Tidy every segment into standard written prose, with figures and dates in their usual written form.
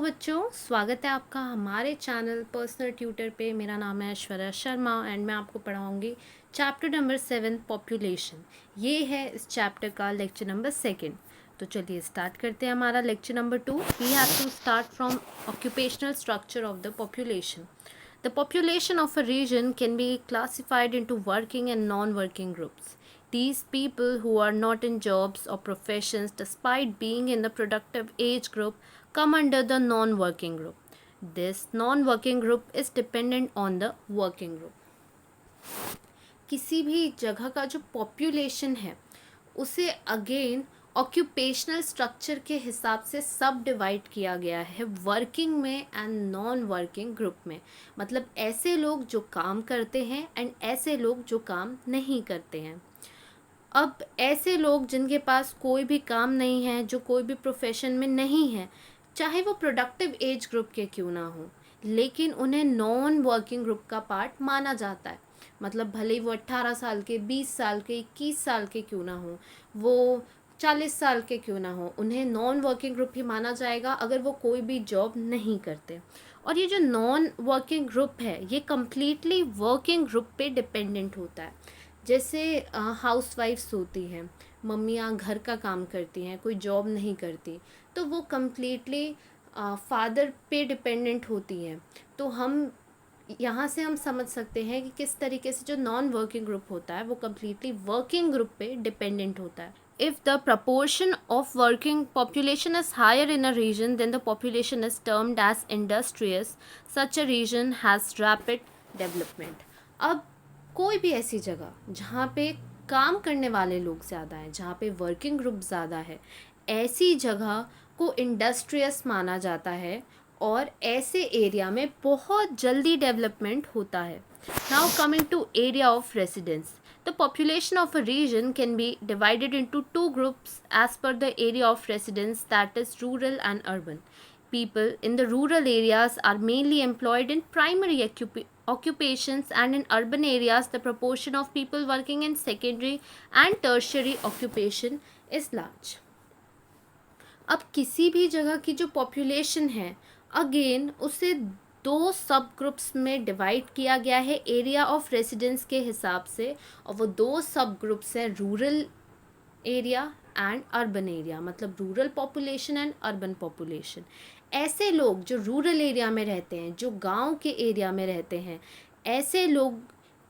बच्चों, स्वागत है आपका हमारे चैनल पर्सनल ट्यूटर पे। मेरा नाम है ऐश्वर्या शर्मा एंड मैं आपको पढ़ाऊंगी चैप्टर नंबर 7 पॉपुलेशन। ये है इस चैप्टर का लेक्चर नंबर 2। तो चलिए स्टार्ट करते हैं हमारा lecture number 2। We have to start from occupational structure of the population. The population of a region can be classified into working and non-working groups. These people who are not in jobs or professions despite being in the productive age group come under the non-working group. This non-working group is dependent on the working group. किसी भी जगह का जो population है उसे again occupational structure के हिसाब से सब डिवाइड किया गया है वर्किंग में एंड नॉन वर्किंग ग्रुप में। मतलब ऐसे लोग जो काम करते हैं एंड ऐसे लोग जो काम नहीं करते हैं। अब ऐसे लोग जिनके पास कोई भी काम नहीं है, जो कोई भी प्रोफेशन में नहीं है, चाहे वो प्रोडक्टिव एज ग्रुप के क्यों ना हो, लेकिन उन्हें नॉन वर्किंग ग्रुप का पार्ट माना जाता है। मतलब भले ही वो 18 साल के, 20 साल के, 21 साल के क्यों ना हो, वो 40 साल के क्यों ना हो, उन्हें नॉन वर्किंग ग्रुप ही माना जाएगा अगर वो कोई भी जॉब नहीं करते। और ये जो नॉन वर्किंग ग्रुप है ये कम्प्लीटली वर्किंग ग्रुप पे डिपेंडेंट होता है। जैसे हाउस वाइफ्स होती हैं, मम्मियाँ घर का काम करती हैं, कोई जॉब नहीं करती, तो वो कम्प्लीटली फादर पे डिपेंडेंट होती हैं। तो हम यहाँ से हम समझ सकते हैं कि किस तरीके से जो नॉन वर्किंग ग्रुप होता है वो कम्प्लीटली वर्किंग ग्रुप पे डिपेंडेंट होता है। If the proportion of working population is higher in a region, then the population is termed as industrious. Such a region has rapid development. अब कोई भी ऐसी जगह जहाँ पे काम करने वाले लोग ज़्यादा हैं, जहाँ पे वर्किंग ग्रुप ज़्यादा है, ऐसी जगह को इंडस्ट्रियस माना जाता है और ऐसे एरिया में बहुत जल्दी डेवलपमेंट होता है। Now coming to area of residence, the population of a region can be divided into two groups as per the area of residence, that is rural and urban. People in the rural areas are mainly employed in primary occupations, and in urban areas the proportion of people working in secondary and tertiary occupation is large. अब किसी भी जगह की जो population है again उसे दो sub groups में डिवाइड किया गया है एरिया ऑफ रेसिडेंस के हिसाब से, और वो दो सब ग्रुप्स हैं rural area and urban area. मतलब rural population and urban population. ऐसे लोग जो रूरल एरिया में रहते हैं, जो गांव के एरिया में रहते हैं, ऐसे लोग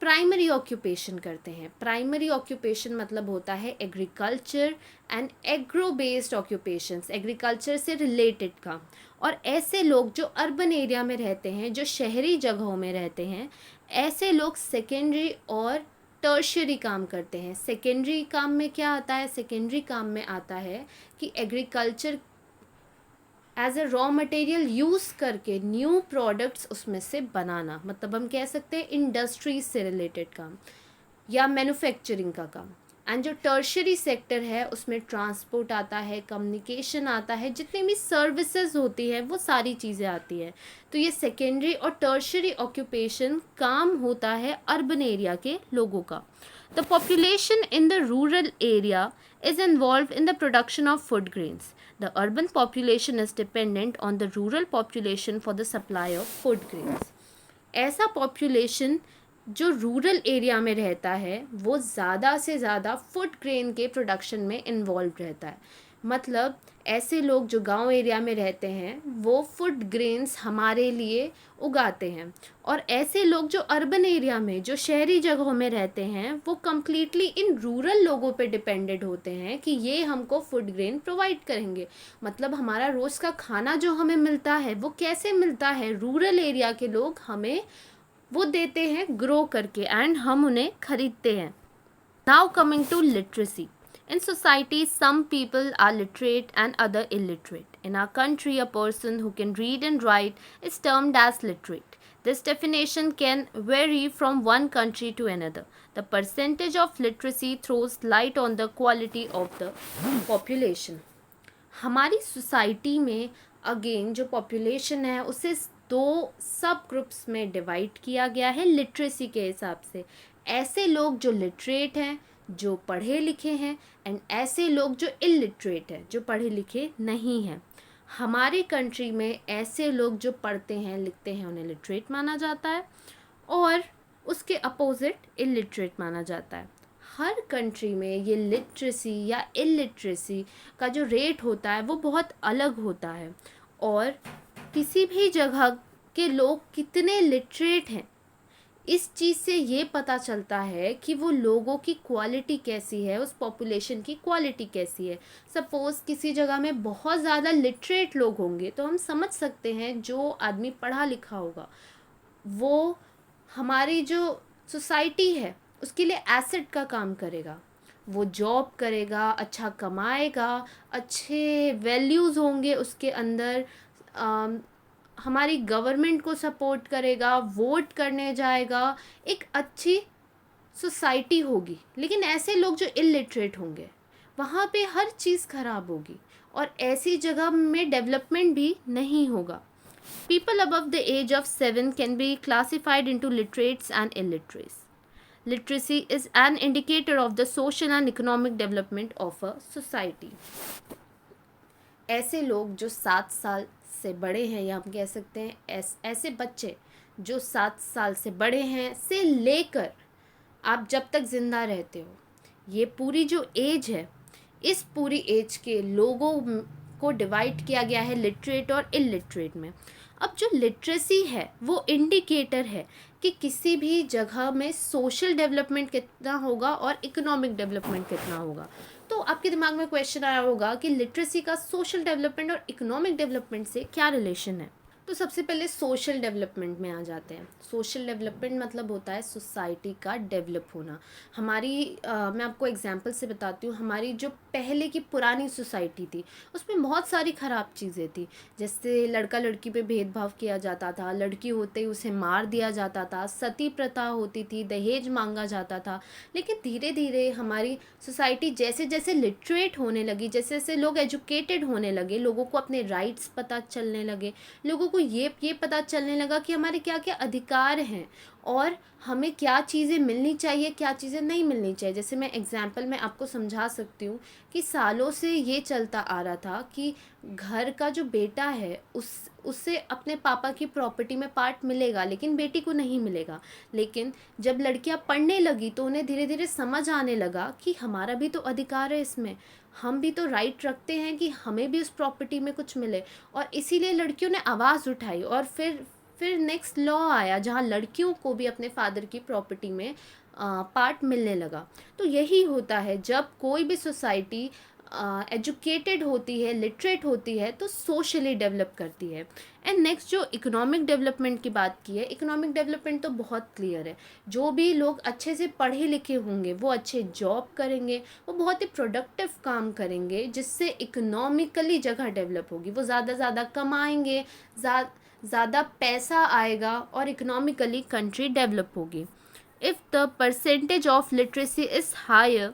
प्राइमरी ऑक्यूपेशन करते हैं। प्राइमरी ऑक्यूपेशन मतलब होता है agriculture and agro based occupations, agriculture से रिलेटेड काम। और ऐसे लोग जो अर्बन एरिया में रहते हैं, जो शहरी जगहों में रहते हैं, ऐसे लोग सेकेंडरी और टर्शियरी काम करते हैं। सेकेंडरी काम में क्या आता है? सेकेंडरी काम में आता है कि agriculture as a raw material use करके न्यू प्रोडक्ट्स उसमें से बनाना। मतलब हम कह सकते हैं इंडस्ट्रीज से रिलेटेड काम या मैन्युफैक्चरिंग का काम। एंड जो टर्शियरी सेक्टर है उसमें ट्रांसपोर्ट आता है, कम्युनिकेशन आता है, जितनी भी सर्विसेज होती है वो सारी चीज़ें आती है। तो ये सेकेंडरी और टर्शियरी ऑक्यूपेशन काम होता है अर्बन एरिया के लोगों का। The population in the rural area is involved in the production of food grains. The urban population is dependent on the rural population for the supply of food grains. ऐसा population जो rural area में रहता है वो ज़्यादा से ज़्यादा food grain के प्रोडक्शन में इन्वॉल्व रहता है। मतलब ऐसे लोग जो गांव एरिया में रहते हैं वो फूड ग्रेन्स हमारे लिए उगाते हैं, और ऐसे लोग जो अर्बन एरिया में, जो शहरी जगहों में रहते हैं, वो कम्प्लीटली इन रूरल लोगों पे डिपेंडेंट होते हैं कि ये हमको फूड ग्रेन प्रोवाइड करेंगे। मतलब हमारा रोज़ का खाना जो हमें मिलता है वो कैसे मिलता है? रूरल एरिया के लोग हमें वो देते हैं ग्रो करके एंड हम उन्हें खरीदते हैं। Now coming to literacy. In society, some people are literate and other illiterate. In our country, a person who can read and write is termed as literate. This definition can vary from one country to another. The percentage of literacy throws light on the quality of the population. हमारी society में again जो population है उसे दो sub groups में divide किया गया है लिटरेसी के हिसाब से। ऐसे लोग जो लिटरेट हैं, जो पढ़े लिखे हैं, एंड ऐसे लोग जो इलिटरेट हैं, जो पढ़े लिखे नहीं हैं। हमारे कंट्री में ऐसे लोग जो पढ़ते हैं लिखते हैं उन्हें लिटरेट माना जाता है, और उसके अपोजिट इलिटरेट माना जाता है। हर कंट्री में ये लिटरेसी या इलिटरेसी का जो रेट होता है वो बहुत अलग होता है, और किसी भी जगह के लोग कितने लिटरेट हैं इस चीज़ से ये पता चलता है कि वो लोगों की क्वालिटी कैसी है, उस पॉपुलेशन की क्वालिटी कैसी है। सपोज़ किसी जगह में बहुत ज़्यादा लिटरेट लोग होंगे तो हम समझ सकते हैं जो आदमी पढ़ा लिखा होगा वो हमारी जो सोसाइटी है उसके लिए एसेट का काम करेगा। वो जॉब करेगा, अच्छा कमाएगा, अच्छे वैल्यूज़ होंगे उसके अंदर, हमारी गवर्नमेंट को सपोर्ट करेगा, वोट करने जाएगा, एक अच्छी सोसाइटी होगी। लेकिन ऐसे लोग जो इलिटरेट होंगे वहाँ पे हर चीज़ ख़राब होगी, और ऐसी जगह में डेवलपमेंट भी नहीं होगा। People above the age of 7 can be classified into literates and illiterates. Literacy is an indicator of the social and economic development of a society. ऐसे लोग जो 7 साल से बड़े हैं, या हम कह सकते हैं ऐसे बच्चे जो 7 साल से बड़े हैं से लेकर आप जब तक ज़िंदा रहते हो, ये पूरी जो एज है, इस पूरी एज के लोगों को डिवाइड किया गया है लिटरेट और इलिटरेट में। अब जो लिटरेसी है वो इंडिकेटर है कि किसी भी जगह में सोशल डेवलपमेंट कितना होगा और इकोनॉमिक डेवलपमेंट कितना होगा। तो आपके दिमाग में क्वेश्चन आया होगा कि लिटरेसी का सोशल डेवलपमेंट और इकोनॉमिक डेवलपमेंट से क्या रिलेशन है। तो सबसे पहले सोशल डेवलपमेंट में आ जाते हैं। सोशल डेवलपमेंट मतलब होता है सोसाइटी का डेवलप होना। मैं आपको एग्जांपल से बताती हूँ। हमारी जो पहले की पुरानी सोसाइटी थी उसमें बहुत सारी ख़राब चीज़ें थी, जैसे लड़का लड़की पे भेदभाव किया जाता था, लड़की होते ही उसे मार दिया जाता था, सती प्रथा होती थी, दहेज मांगा जाता था। लेकिन धीरे धीरे हमारी सोसाइटी जैसे जैसे लिटरेट होने लगी, जैसे जैसे लोग एजुकेटेड होने लगे, लोगों को अपने राइट्स पता चलने लगे, लोगों को ये पता चलने लगा कि हमारे क्या क्या अधिकार हैं और हमें क्या चीज़ें मिलनी चाहिए, क्या चीज़ें नहीं मिलनी चाहिए। जैसे मैं एग्जांपल में आपको समझा सकती हूँ कि सालों से ये चलता आ रहा था कि घर का जो बेटा है उससे अपने पापा की प्रॉपर्टी में पार्ट मिलेगा, लेकिन बेटी को नहीं मिलेगा। लेकिन जब लड़कियां पढ़ने लगी तो उन्हें धीरे धीरे समझ आने लगा कि हमारा भी तो अधिकार है इसमें, हम भी तो राइट रखते हैं कि हमें भी उस प्रॉपर्टी में कुछ मिले। और इसीलिए लड़कियों ने आवाज़ उठाई, और फिर नेक्स्ट लॉ आया जहाँ लड़कियों को भी अपने फादर की प्रॉपर्टी में पार्ट मिलने लगा। तो यही होता है, जब कोई भी सोसाइटी एजुकेटेड होती है, लिटरेट होती है, तो सोशली डेवलप करती है। एंड नेक्स्ट जो इकोनॉमिक डेवलपमेंट की बात की है, इकोनॉमिक डेवलपमेंट तो बहुत क्लियर है। जो भी लोग अच्छे से पढ़े लिखे होंगे वो अच्छे जॉब करेंगे, वो बहुत ही प्रोडक्टिव काम करेंगे, जिससे इकोनॉमिकली जगह डेवलप होगी, वो ज़्यादा कमाएंगे, ज़्यादा पैसा आएगा और इकोनॉमिकली कंट्री डेवलप होगी। If the percentage of literacy is higher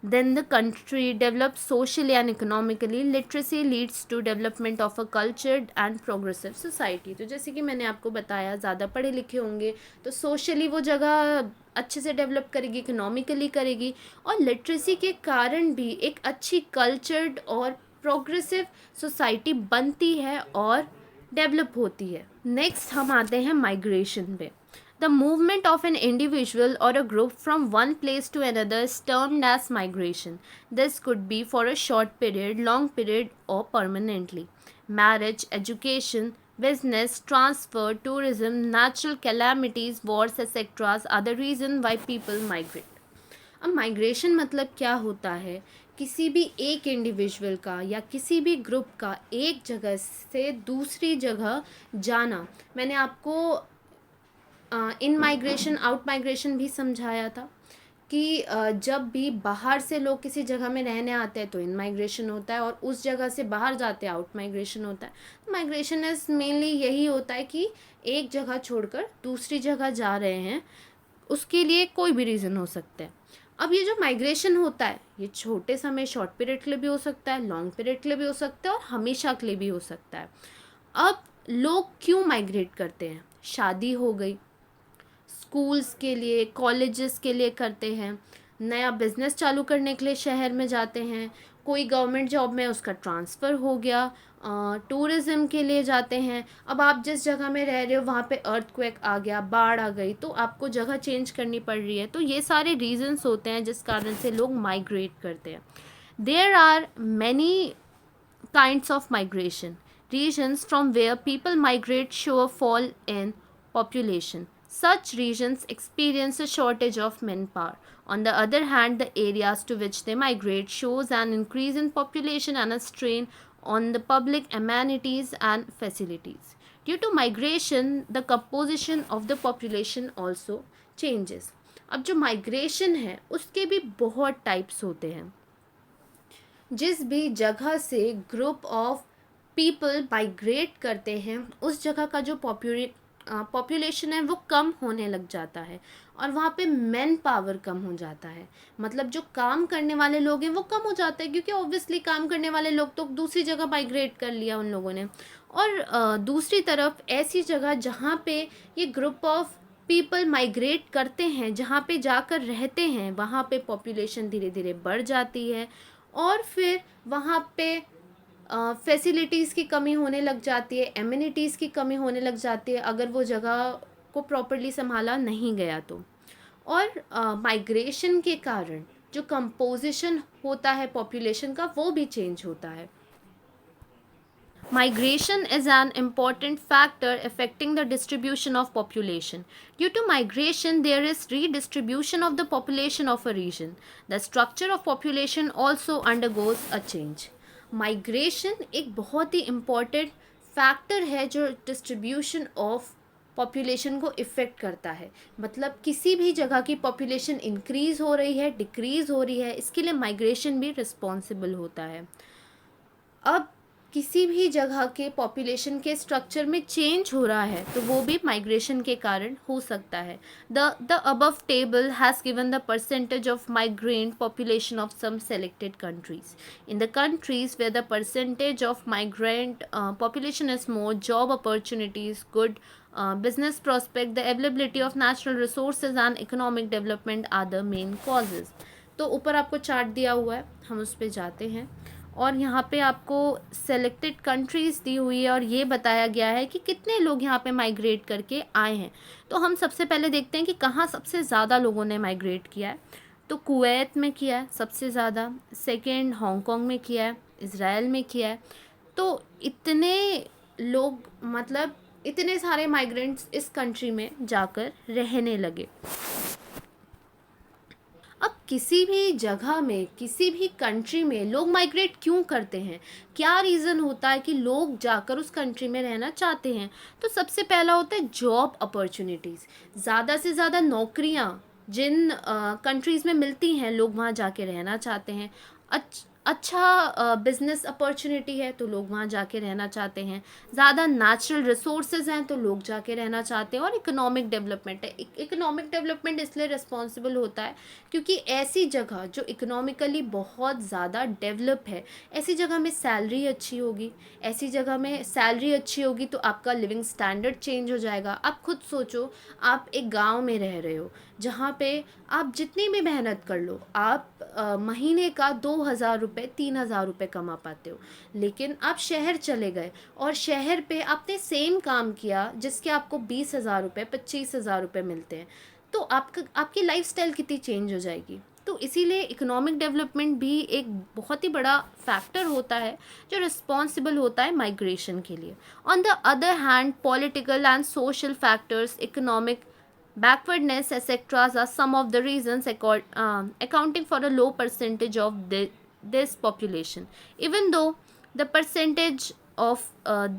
then the country develops socially and economically. Literacy leads to development of a cultured and progressive society. तो जैसे कि मैंने आपको बताया, ज़्यादा पढ़े लिखे होंगे तो सोशली वो जगह अच्छे से डेवलप करेगी, इकोनॉमिकली करेगी, और लिटरेसी के कारण भी एक अच्छी कल्चर्ड और प्रोग्रेसिव सोसाइटी बनती है और डेवलप होती है। नेक्स्ट हम आते हैं माइग्रेशन पे। The movement of an individual or a group from one place to another is termed as migration. This could be for a short period, long period, or permanently. Marriage, education, business, transfer, tourism, natural calamities, wars, etc. are the reason why people migrate. अब migration मतलब क्या होता है? किसी भी एक individual का या किसी भी ग्रुप का एक जगह से दूसरी जगह जाना। मैंने आपको इन माइग्रेशन आउट माइग्रेशन भी समझाया था कि जब भी बाहर से लोग किसी जगह में रहने आते हैं तो इन माइग्रेशन होता है, और उस जगह से बाहर जाते हैं आउट माइग्रेशन होता है। माइग्रेशन इज मेनली यही होता है कि एक जगह छोड़कर दूसरी जगह जा रहे हैं, उसके लिए कोई भी रीज़न हो सकता है। अब ये जो माइग्रेशन होता है ये छोटे समय शॉर्ट पीरियड के लिए भी हो सकता है, लॉन्ग पीरियड के लिए भी हो सकता है, और हमेशा के लिए भी हो सकता है। अब लोग क्यों माइग्रेट करते हैं? शादी हो गई, स्कूल्स के लिए, कॉलेजेस के लिए करते हैं, नया बिज़नेस चालू करने के लिए शहर में जाते हैं, कोई गवर्नमेंट जॉब में उसका ट्रांसफ़र हो गया, टूरिज़्म के लिए जाते हैं। अब आप जिस जगह में रह रहे हो वहाँ पे अर्थक्वेक आ गया, बाढ़ आ गई, तो आपको जगह चेंज करनी पड़ रही है। तो ये सारे रीजंस होते हैं जिस कारण से लोग माइग्रेट करते हैं। There are many kinds of migration. Regions from where people migrate show a fall in population. Such regions experience a shortage of manpower. On the other hand, the areas to which they migrate shows an increase in population and a strain on the public amenities and facilities. Due to migration, the composition of the population also changes. अब जो migration है उसके भी बहुत types होते हैं। जिस भी जगह से ग्रुप ऑफ पीपल माइग्रेट करते हैं उस जगह का जो पॉपुलेशन है वो कम होने लग जाता है और वहाँ पे मैन पावर कम हो जाता है। मतलब जो काम करने वाले लोग हैं वो कम हो जाते हैं, क्योंकि ऑब्वियसली काम करने वाले लोग तो दूसरी जगह माइग्रेट कर लिया उन लोगों ने। और दूसरी तरफ ऐसी जगह जहाँ पे ये ग्रुप ऑफ पीपल माइग्रेट करते हैं, जहाँ पे जाकर रहते हैं, वहाँ पे पॉपुलेशन धीरे धीरे बढ़ जाती है और फिर वहाँ पे फैसिलिटीज़ की कमी होने लग जाती है, एमिनिटीज़ की कमी होने लग जाती है अगर वो जगह को प्रॉपरली संभाला नहीं गया तो। और माइग्रेशन के कारण जो कंपोजिशन होता है पॉपुलेशन का वो भी चेंज होता है। Migration is an important factor affecting the distribution of population. Due to migration, there is redistribution of the population of a region. The structure of population also undergoes a change. Migration एक बहुत ही important factor है जो distribution of population को effect करता है। मतलब किसी भी जगह की पॉपुलेशन इंक्रीज़ हो रही है, डिक्रीज़ हो रही है, इसके लिए माइग्रेशन भी रिस्पॉन्सिबल होता है। अब किसी भी जगह के पॉपुलेशन के स्ट्रक्चर में चेंज हो रहा है तो वो भी माइग्रेशन के कारण हो सकता है। The above table has given the percentage of migrant population of some selected countries. In the countries where the percentage of migrant population is more, job opportunities good, business prospect, the availability of natural resources and economic development are the main causes। तो ऊपर आपको chart दिया हुआ है, हम उस पर जाते हैं और यहाँ पे आपको सेलेक्टेड कंट्रीज़ दी हुई है और ये बताया गया है कि कितने लोग यहाँ पे माइग्रेट करके आए हैं। तो हम सबसे पहले देखते हैं कि कहाँ सबसे ज़्यादा लोगों ने माइग्रेट किया है। तो कुवैत में किया है सबसे ज़्यादा, सेकेंड हांगकांग में किया है, इज़राइल में किया है। तो इतने लोग, मतलब इतने सारे माइग्रेंट्स इस कंट्री में जाकर रहने लगे। अब किसी भी जगह में, किसी भी कंट्री में लोग माइग्रेट क्यों करते हैं, क्या रीज़न होता है कि लोग जाकर उस कंट्री में रहना चाहते हैं? तो सबसे पहला होता है जॉब अपॉर्चुनिटीज़। ज़्यादा से ज़्यादा नौकरियां जिन कंट्रीज़ में मिलती हैं, लोग वहाँ जाके रहना चाहते हैं। अच्छा बिजनेस अपॉर्चुनिटी है तो लोग वहाँ जाके रहना चाहते हैं। ज़्यादा नेचुरल रिसोर्सेज हैं तो लोग जाके रहना चाहते हैं। और इकोनॉमिक डेवलपमेंट है। इकोनॉमिक डेवलपमेंट इसलिए रिस्पॉन्सिबल होता है क्योंकि ऐसी जगह जो इकोनॉमिकली बहुत ज़्यादा डेवलप है, ऐसी जगह में सैलरी अच्छी होगी। ऐसी जगह में सैलरी अच्छी होगी तो आपका लिविंग स्टैंडर्ड चेंज हो जाएगा। आप खुद सोचो, आप एक गांव में रह रहे हो जहाँ पे आप जितनी भी मेहनत कर लो, आप महीने का 2,000 रुपये 3,000 रुपये कमा पाते हो। लेकिन आप शहर चले गए और शहर पे आपने सेम काम किया जिसके आपको 20,000 रुपये 25,000 रुपये मिलते हैं, तो आपकी लाइफस्टाइल कितनी चेंज हो जाएगी। तो इसीलिए इकोनॉमिक डेवलपमेंट भी एक बहुत ही बड़ा फैक्टर होता है जो रिस्पॉन्सिबल होता है माइग्रेशन के लिए। On the other hand, political and social factors, economic backwardness, etc. are some of the reasons accounting for a low percentage of this population. Even though the percentage of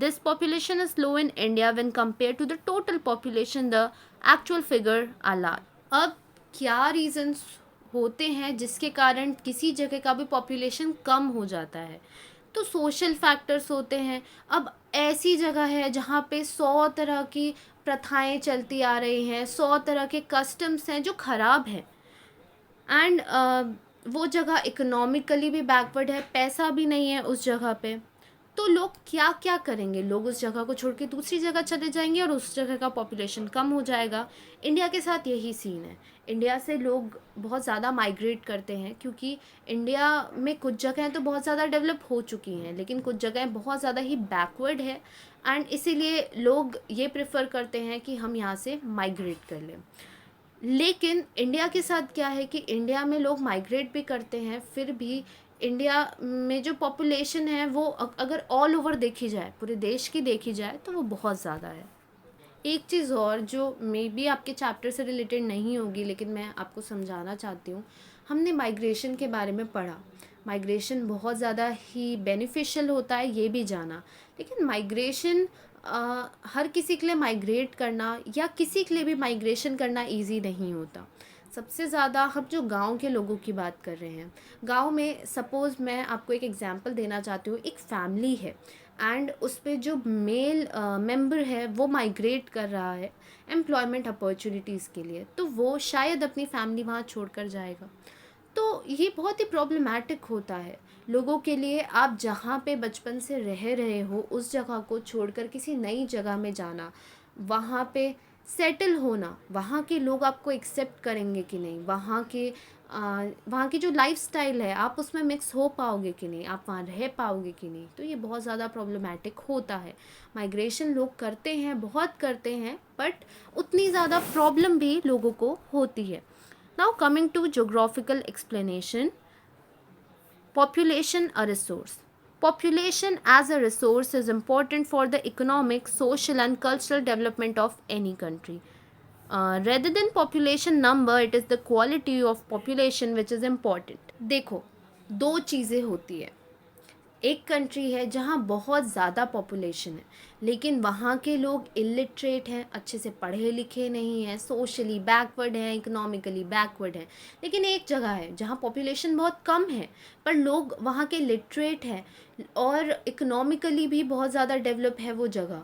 this population is low in India when compared to the total population, the actual figure are large. अब क्या reasons होते हैं जिसके कारण किसी जगह का भी पॉपुलेशन कम हो जाता है? तो सोशल फैक्टर्स होते हैं। अब ऐसी जगह है जहाँ पे 100 तरह की प्रथाएं चलती आ रही हैं, 100 तरह के कस्टम्स हैं जो ख़राब हैं। एंड वो जगह इकोनॉमिकली भी बैकवर्ड है, पैसा भी नहीं है उस जगह पे। तो लोग क्या क्या करेंगे, लोग उस जगह को छोड़ के दूसरी जगह चले जाएंगे और उस जगह का पॉपुलेशन कम हो जाएगा। इंडिया के साथ यही सीन है। इंडिया से लोग बहुत ज़्यादा माइग्रेट करते हैं क्योंकि इंडिया में कुछ जगहें तो बहुत ज़्यादा डेवलप हो चुकी हैं, लेकिन कुछ जगहें बहुत ज़्यादा ही बैकवर्ड है, एंड इसीलिए लोग ये प्रेफर करते हैं कि हम यहाँ से माइग्रेट कर लें। लेकिन इंडिया के साथ क्या है कि इंडिया में लोग माइग्रेट भी करते हैं, फिर भी इंडिया में जो पॉपुलेशन है वो अगर ऑल ओवर देखी जाए, पूरे देश की देखी जाए, तो वो बहुत ज़्यादा है। एक चीज़ और जो मे बी आपके चैप्टर से रिलेटेड नहीं होगी, लेकिन मैं आपको समझाना चाहती हूँ। हमने माइग्रेशन के बारे में पढ़ा, माइग्रेशन बहुत ज़्यादा ही बेनिफिशियल होता है, ये भी जाना। लेकिन माइग्रेशन हर किसी के लिए माइग्रेट करना या किसी के लिए भी माइग्रेशन करना इजी नहीं होता। सबसे ज़्यादा हम जो गांव के लोगों की बात कर रहे हैं, गांव में सपोज़ मैं आपको एक एग्जांपल देना चाहती हूँ। एक फैमिली है एंड उस पे जो मेल मेंबर है वो माइग्रेट कर रहा है एम्प्लॉयमेंट अपॉर्चुनिटीज़ के लिए, तो वो शायद अपनी फैमिली वहाँ छोड़कर जाएगा। तो ये बहुत ही प्रॉब्लमैटिक होता है लोगों के लिए। आप जहाँ पे बचपन से रह रहे हो उस जगह को छोड़कर किसी नई जगह में जाना, वहाँ पे सेटल होना, वहाँ के लोग आपको एक्सेप्ट करेंगे कि नहीं, वहाँ की जो लाइफस्टाइल है आप उसमें मिक्स हो पाओगे कि नहीं, आप वहाँ रह पाओगे कि नहीं, तो ये बहुत ज़्यादा प्रॉब्लमैटिक होता है। माइग्रेशन लोग करते हैं, बहुत करते हैं, बट उतनी ज़्यादा प्रॉब्लम भी लोगों को होती है। Now coming to geographical explanation, population a resource. Population as a resource is important for the economic, social and cultural development of any country. Rather than population number, it is the quality of population which is important. देखो, दो चीज़ें होती है। एक country है जहाँ बहुत ज़्यादा पॉपुलेशन है, लेकिन वहाँ के लोग इलिटरेट हैं, अच्छे से पढ़े लिखे नहीं हैं, सोशली बैकवर्ड हैं, इकोनॉमिकली बैकवर्ड हैं। लेकिन एक जगह है जहाँ पॉपुलेशन बहुत कम है पर लोग वहाँ के लिटरेट हैं और इकोनॉमिकली भी बहुत ज़्यादा डेवलप है वो जगह,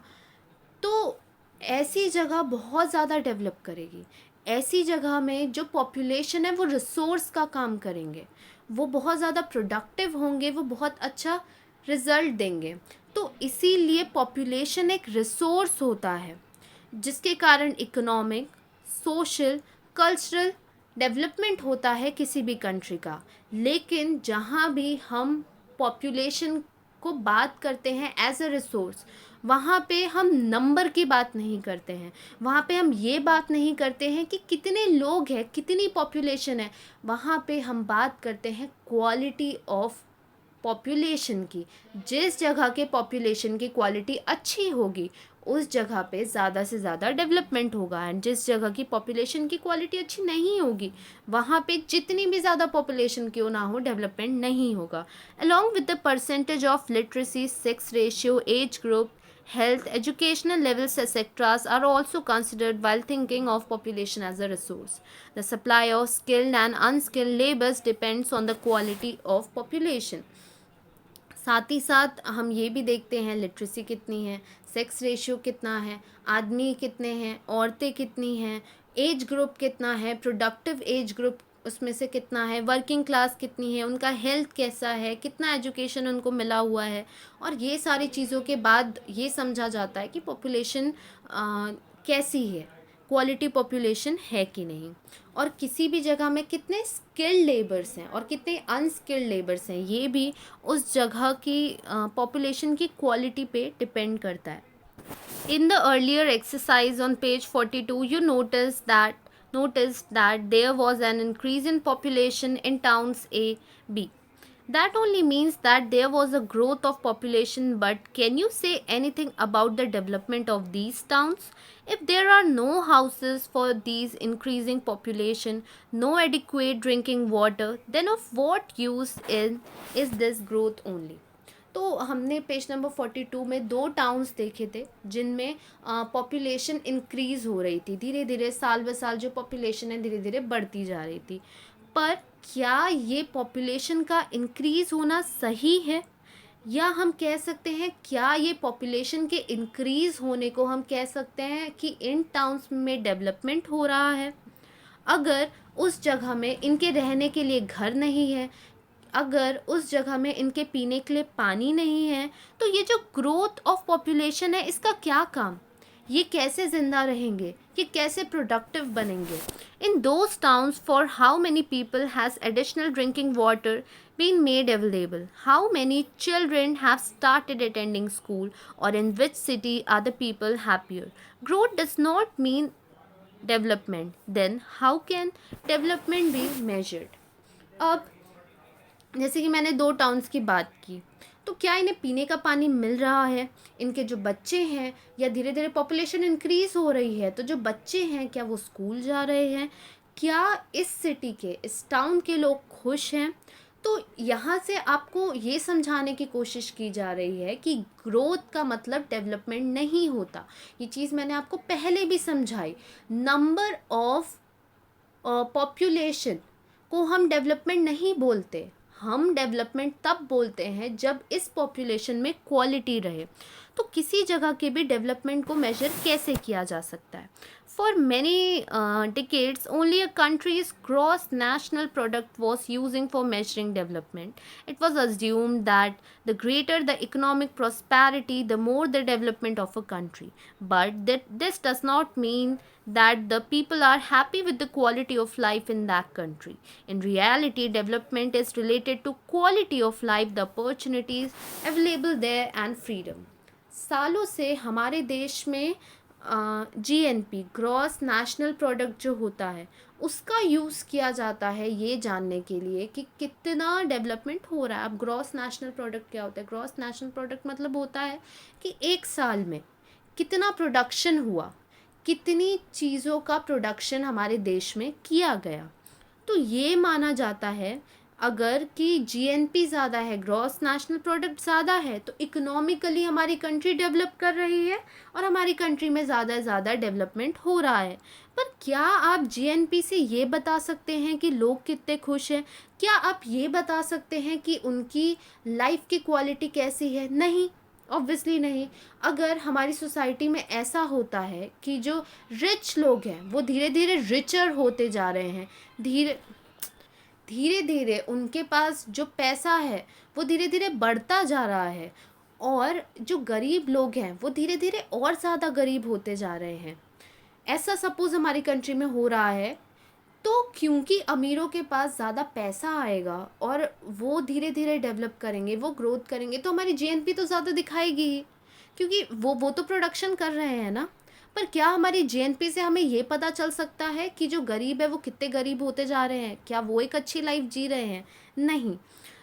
तो ऐसी जगह बहुत ज़्यादा डेवलप करेगी। ऐसी जगह में जो पॉपुलेशन है वो रिसोर्स का काम करेंगे, वो बहुत ज़्यादा प्रोडक्टिव होंगे, वो बहुत अच्छा रिज़ल्ट देंगे। तो इसीलिए पॉपुलेशन एक रिसोर्स होता है जिसके कारण इकोनॉमिक, सोशल, कल्चरल डेवलपमेंट होता है किसी भी कंट्री का। लेकिन जहाँ भी हम पॉपुलेशन को बात करते हैं एज अ रिसोर्स, वहाँ पे हम नंबर की बात नहीं करते हैं, वहाँ पे हम ये बात नहीं करते हैं कि कितने लोग हैं, कितनी पॉपुलेशन है। वहाँ पे हम बात करते हैं क्वालिटी ऑफ पॉपुलेशन की। जिस जगह के पॉपुलेशन की क्वालिटी अच्छी होगी उस जगह पे ज़्यादा से ज़्यादा डेवलपमेंट होगा, एंड जिस जगह की पॉपुलेशन की क्वालिटी अच्छी नहीं होगी वहाँ पे जितनी भी ज़्यादा पॉपुलेशन क्यों ना हो डेवलपमेंट नहीं होगा। Along with the percentage of literacy, sex ratio, age group, health, educational levels, etc. are also considered while thinking of population as a resource. The supply of skilled and unskilled labors depends on the quality of population. साथ ही साथ हम ये भी देखते हैं literacy कितनी है, sex ratio कितना है, आदमी कितने हैं, औरतें कितनी हैं, एज ग्रुप कितना है, प्रोडक्टिव एज ग्रुप उसमें से कितना है, वर्किंग क्लास कितनी है, उनका हेल्थ कैसा है, कितना एजुकेशन उनको मिला हुआ है। और ये सारी चीज़ों के बाद ये समझा जाता है कि पॉपुलेशन कैसी है, क्वालिटी पॉपुलेशन है कि नहीं, और किसी भी जगह में कितने स्किल्ड लेबर्स हैं और कितने अनस्किल्ड लेबर्स हैं, ये भी उस जगह की पॉपुलेशन की क्वालिटी पे डिपेंड करता है। In the earlier exercise on page 42, you noticed that there was an increase in population in towns A, B. That only means that there was a growth of population, but can you say anything about the development of these towns? If there are no houses for these increasing population, no adequate drinking water, then of what use is this growth only? तो हमने page number 42 में दो towns देखे थे जिनमें population increase हो रही थी, धीरे धीरे साल ब साल जो पॉपुलेशन है धीरे धीरे बढ़ती जा रही थी। पर क्या ये पॉपुलेशन का इंक्रीज़ होना सही है, या हम कह सकते हैं क्या ये पॉपुलेशन के इंक्रीज़ होने को हम कह सकते हैं कि इन टाउन्स में डेवलपमेंट हो रहा है? अगर उस जगह में इनके रहने के लिए घर नहीं है, अगर उस जगह में इनके पीने के लिए पानी नहीं है, तो ये जो ग्रोथ ऑफ पॉपुलेशन है इसका क्या काम? ये कैसे ज़िंदा रहेंगे? ये कैसे प्रोडक्टिव बनेंगे? In those towns for how many people has additional drinking water been made available? How many children have started attending school? Or in which city are the people happier? Growth does not mean development. Then how can development be measured? अब जैसे कि मैंने 2 towns की बात की, तो क्या इन्हें पीने का पानी मिल रहा है? इनके जो बच्चे हैं, या धीरे धीरे पॉपुलेशन इंक्रीज़ हो रही है, तो जो बच्चे हैं क्या वो स्कूल जा रहे हैं? क्या इस सिटी के, इस टाउन के लोग खुश हैं? तो यहाँ से आपको ये समझाने की कोशिश की जा रही है कि ग्रोथ का मतलब डेवलपमेंट नहीं होता। ये चीज़ मैंने आपको पहले भी समझाई। नंबर ऑफ पॉपुलेशन को हम डेवलपमेंट नहीं बोलते। हम डेवलपमेंट तब बोलते हैं जब इस पॉपुलेशन में क्वालिटी रहे। तो किसी जगह के भी डेवलपमेंट को मेजर कैसे किया जा सकता है? For many decades only a countries gross national product was using for measuring development. It was assumed that the greater the economic prosperity, the more the development of a country. But this does not mean that the people are happy with the quality of life in that country. In reality, development is related to quality of life, the opportunities available there and freedom. सालों से हमारे देश में GNP, gross national product जो होता है, उसका use किया जाता है ये जानने के लिए कि कितना डेवलपमेंट हो रहा है। अब ग्रॉस नेशनल प्रोडक्ट क्या होता है? ग्रॉस नेशनल प्रोडक्ट मतलब होता है कि एक साल में कितना प्रोडक्शन हुआ, कितनी चीज़ों का प्रोडक्शन हमारे देश में किया गया। तो ये माना जाता है अगर कि जीएनपी ज़्यादा है, ग्रॉस नेशनल प्रोडक्ट ज़्यादा है, तो इकोनॉमिकली हमारी कंट्री डेवलप कर रही है और हमारी कंट्री में ज़्यादा से ज़्यादा डेवलपमेंट हो रहा है। पर क्या आप जीएनपी से ये बता सकते हैं कि लोग कितने खुश हैं? क्या आप ये बता सकते हैं कि उनकी लाइफ की क्वालिटी कैसी है? नहीं, ऑब्वियसली नहीं। अगर हमारी सोसाइटी में ऐसा होता है कि जो रिच लोग हैं वो धीरे धीरे रिचर होते जा रहे हैं, धीरे धीरे धीरे उनके पास जो पैसा है वो धीरे धीरे बढ़ता जा रहा है, और जो गरीब लोग हैं वो धीरे धीरे और ज़्यादा गरीब होते जा रहे हैं, ऐसा सपोज़ हमारी कंट्री में हो रहा है, तो क्योंकि अमीरों के पास ज़्यादा पैसा आएगा और वो धीरे धीरे डेवलप करेंगे, वो ग्रोथ करेंगे, तो हमारी जीएनपी तो ज़्यादा दिखाएगी ही, क्योंकि वो तो प्रोडक्शन कर रहे हैं ना। पर क्या हमारी जीएनपी से हमें ये पता चल सकता है कि जो गरीब है वो कितने गरीब होते जा रहे हैं? क्या वो एक अच्छी लाइफ जी रहे हैं? नहीं।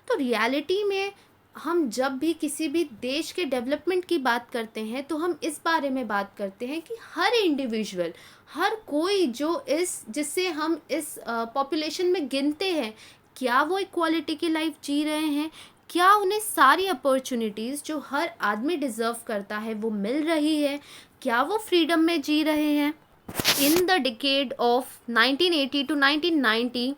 तो रियलिटी में हम जब भी किसी भी देश के डेवलपमेंट की बात करते हैं तो हम इस बारे में बात करते हैं कि हर इंडिविजुअल, हर कोई जो जिससे हम इस पॉपुलेशन में गिनते हैं, क्या वो एक क्वालिटी की लाइफ जी रहे हैं? क्या उन्हें सारी अपॉर्चुनिटीज़ जो हर आदमी डिज़र्व करता है वो मिल रही है? क्या वो फ्रीडम में जी रहे हैं? In the decade of 1980 to 1990,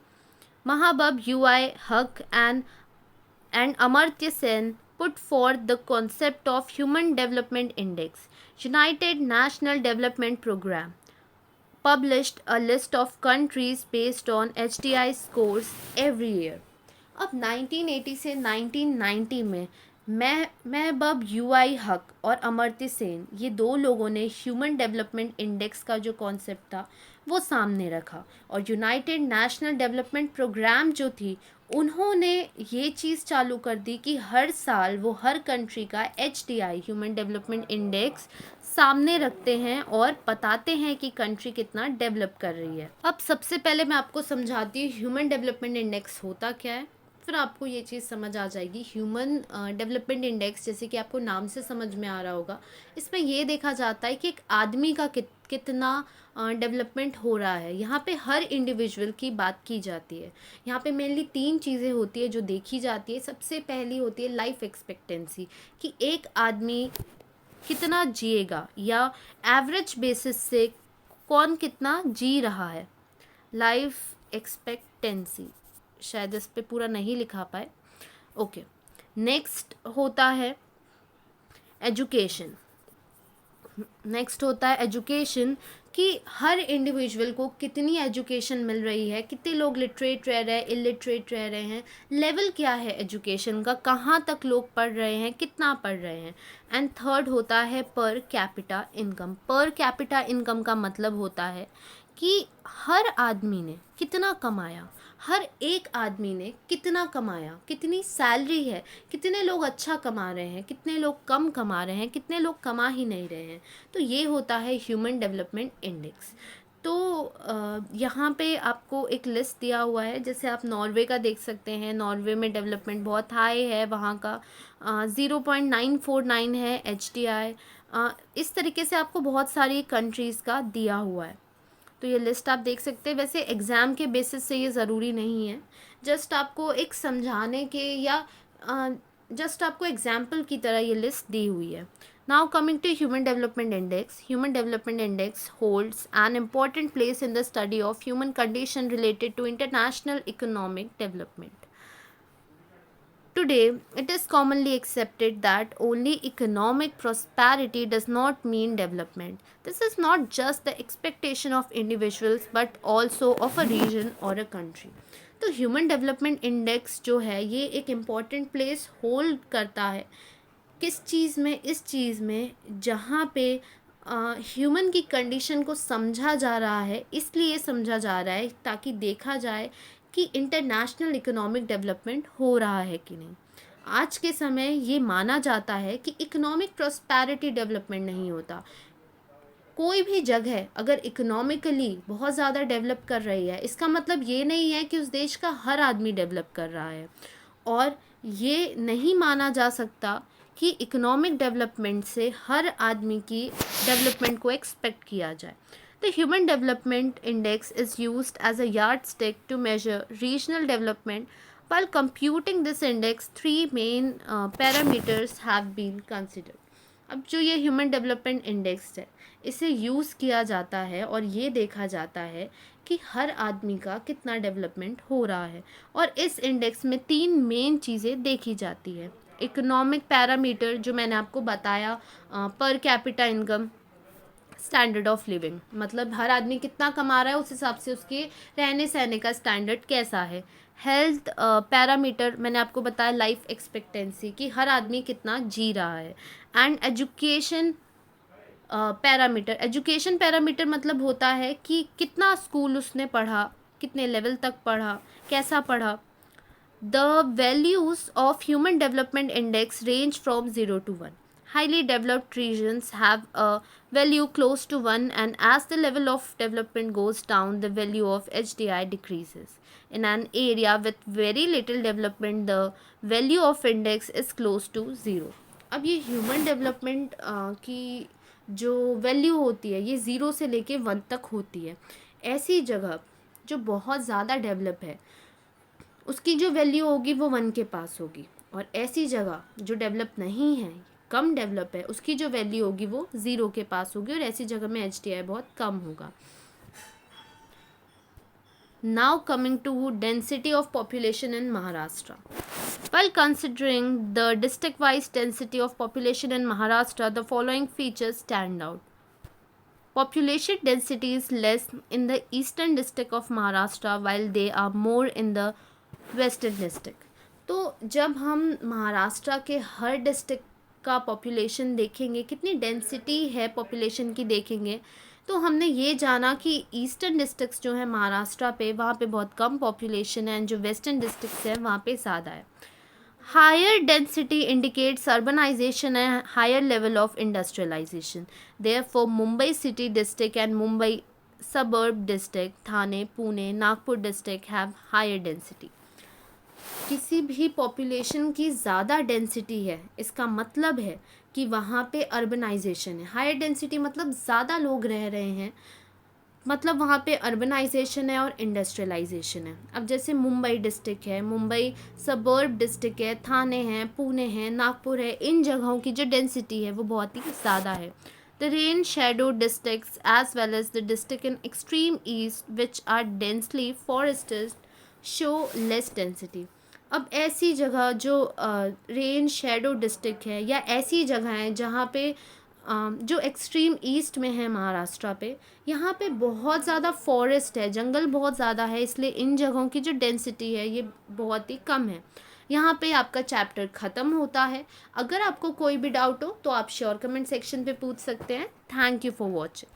Mahabub UI Haq and Amartya Sen put forth the concept of Human Development Index. United National Development Program published a list of countries based on HDI scores every year. अब 1980 से 1990 में महबूब UI हक और अमर्त्य सेन, ये दो लोगों ने human development index का जो कॉन्सेप्ट था वो सामने रखा, और यूनाइटेड नेशनल डेवलपमेंट प्रोग्राम जो थी उन्होंने ये चीज़ चालू कर दी कि हर साल वो हर कंट्री का HDI ह्यूमन डेवलपमेंट इंडेक्स सामने रखते हैं और बताते हैं कि कंट्री कितना डेवलप कर रही है। अब सबसे पहले मैं आपको समझाती हूँ ह्यूमन डेवलपमेंट इंडेक्स होता क्या है, फिर आपको ये चीज़ समझ आ जाएगी। ह्यूमन डेवलपमेंट इंडेक्स, जैसे कि आपको नाम से समझ में आ रहा होगा, इसमें ये देखा जाता है कि एक आदमी का कितना डेवलपमेंट हो रहा है। यहाँ पे हर इंडिविजुअल की बात की जाती है। यहाँ पे मेनली 3 चीज़ें होती है जो देखी जाती है। सबसे पहली होती है लाइफ एक्सपेक्टेंसी, कि एक आदमी कितना जिएगा या एवरेज बेसिस से कौन कितना जी रहा है। लाइफ एक्सपेक्टेंसी, शायद इस पे पूरा नहीं लिखा पाए। ओके, नेक्स्ट होता है एजुकेशन। नेक्स्ट होता है एजुकेशन, कि हर इंडिविजुअल को कितनी एजुकेशन मिल रही है, कितने लोग लिटरेट रह रहे हैं, इलिटरेट रह रहे हैं, लेवल क्या है एजुकेशन का, कहाँ तक लोग पढ़ रहे हैं, कितना पढ़ रहे हैं। एंड थर्ड होता है per capita income. Per capita income का मतलब होता है कि हर आदमी ने कितना कमाया, हर एक आदमी ने कितना कमाया, कितनी सैलरी है, कितने लोग अच्छा कमा रहे हैं, कितने लोग कम कमा रहे हैं, कितने लोग कमा ही नहीं रहे हैं। तो ये होता है ह्यूमन डेवलपमेंट इंडेक्स। तो यहाँ पे आपको एक लिस्ट दिया हुआ है, जैसे आप नॉर्वे का देख सकते हैं। नॉर्वे में डेवलपमेंट बहुत हाई है, वहाँ का 0.949 है HDI। इस तरीके से आपको बहुत सारी कंट्रीज़ का दिया हुआ है। तो ये लिस्ट आप देख सकते हैं। वैसे एग्ज़ाम के बेसिस से ये ज़रूरी नहीं है, जस्ट आपको एक समझाने के या जस्ट आपको एग्जाम्पल की तरह ये लिस्ट दी हुई है। Now coming to human development index. Human development index holds an important place in the study of human condition related to international economic development. Today, it is commonly accepted that only economic prosperity does not mean development. This is not just the expectation of individuals but also of a region or a country. तो human development index जो है ये एक important place hold करता है किस चीज़ में, इस चीज़ में जहाँ पे ह्यूमन की कंडीशन को समझा जा रहा है, इसलिए समझा जा रहा है ताकि देखा जाए कि इंटरनेशनल इकोनॉमिक डेवलपमेंट हो रहा है कि नहीं। आज के समय ये माना जाता है कि इकोनॉमिक प्रॉस्पेरिटी डेवलपमेंट नहीं होता। कोई भी जगह अगर इकोनॉमिकली बहुत ज़्यादा डेवलप कर रही है, इसका मतलब ये नहीं है कि उस देश का हर आदमी डेवलप कर रहा है। और ये नहीं माना जा सकता कि इकोनॉमिक डेवलपमेंट से हर आदमी की डेवलपमेंट को एक्सपेक्ट किया जाए। The Human Development Index is used as a yardstick to measure regional development. While computing this index, three main parameters have been considered. अब जो ये ह्यूमन डेवलपमेंट इंडेक्स है, इसे यूज़ किया जाता है और ये देखा जाता है कि हर आदमी का कितना डेवलपमेंट हो रहा है। और इस इंडेक्स में तीन मेन चीज़ें देखी जाती है। इकोनॉमिक पैरामीटर जो मैंने आपको बताया, per capita income, standard of living, मतलब हर आदमी कितना कमा रहा है उस हिसाब से उसके रहने सहने का स्टैंडर्ड कैसा है। हेल्थ पैरामीटर मैंने आपको बताया, लाइफ एक्सपेक्टेंसी कि हर आदमी कितना जी रहा है। And education parameter, education parameter मतलब होता है कि कितना स्कूल उसने पढ़ा, कितने लेवल तक पढ़ा, कैसा पढ़ा। The values of human development index range from 0 to 1. Highly developed regions have a value close to 1, and as the level of development goes down, the value of HDI decreases. In an area with very little development, the value of index is close to 0. अब ये human development की जो value होती है ये 0 से लेके 1 तक होती है। ऐसी जगह जो बहुत ज़्यादा डेवलप है उसकी जो वैल्यू होगी वो 1 के पास होगी, और ऐसी जगह जो डेवलप नहीं है, कम डेवलप है, उसकी जो वैल्यू होगी वो 0 के पास होगी, और ऐसी जगह में HDI बहुत कम होगा। Now coming to density of population in Maharashtra. While considering the district-wise density of population in Maharashtra, the following features stand out. Population density is less in the eastern district of Maharashtra, while they are more in the western district. तो जब हम महाराष्ट्र के हर district का population देखेंगे, कितनी density है population की देखेंगे, तो हमने ये जाना कि ईस्टर्न डिस्ट्रिक्ट्स जो है महाराष्ट्र पे, वहाँ पे बहुत कम पॉपुलेशन है, एंड जो वेस्टर्न डिस्ट्रिक्ट्स हैं वहाँ पे ज़्यादा है। Higher density indicates urbanisation and higher level of industrialisation. Therefore Mumbai city district and Mumbai suburb district, Thane, Pune, Nagpur district have higher density. किसी भी पॉपुलेशन की ज़्यादा डेंसिटी है, इसका मतलब है कि वहाँ पे अर्बनाइजेशन है। हायर डेंसिटी मतलब ज़्यादा लोग रह रहे हैं, मतलब वहाँ पे अर्बनाइजेशन है और इंडस्ट्रियलाइजेशन है। अब जैसे मुंबई डिस्ट्रिक्ट है, मुंबई सबर्ब डिस्ट्रिक्ट है, थाने हैं, पुणे है, नागपुर है, इन जगहों की जो डेंसिटी है वो बहुत ही ज़्यादा है। The rain shadow districts as well as the district in extreme east which are densely forested show less density. अब ऐसी जगह जो रेन शेडो डिस्ट्रिक्ट है, या ऐसी जगह है जहाँ पे जो एक्सट्रीम ईस्ट में है महाराष्ट्र पे, यहाँ पे बहुत ज़्यादा फॉरेस्ट है, जंगल बहुत ज़्यादा है, इसलिए इन जगहों की जो डेंसिटी है ये बहुत ही कम है। यहाँ पे आपका चैप्टर ख़त्म होता है। अगर आपको कोई भी डाउट हो तो आप श्योर कमेंट सेक्शन पे पूछ सकते हैं। Thank you for watching.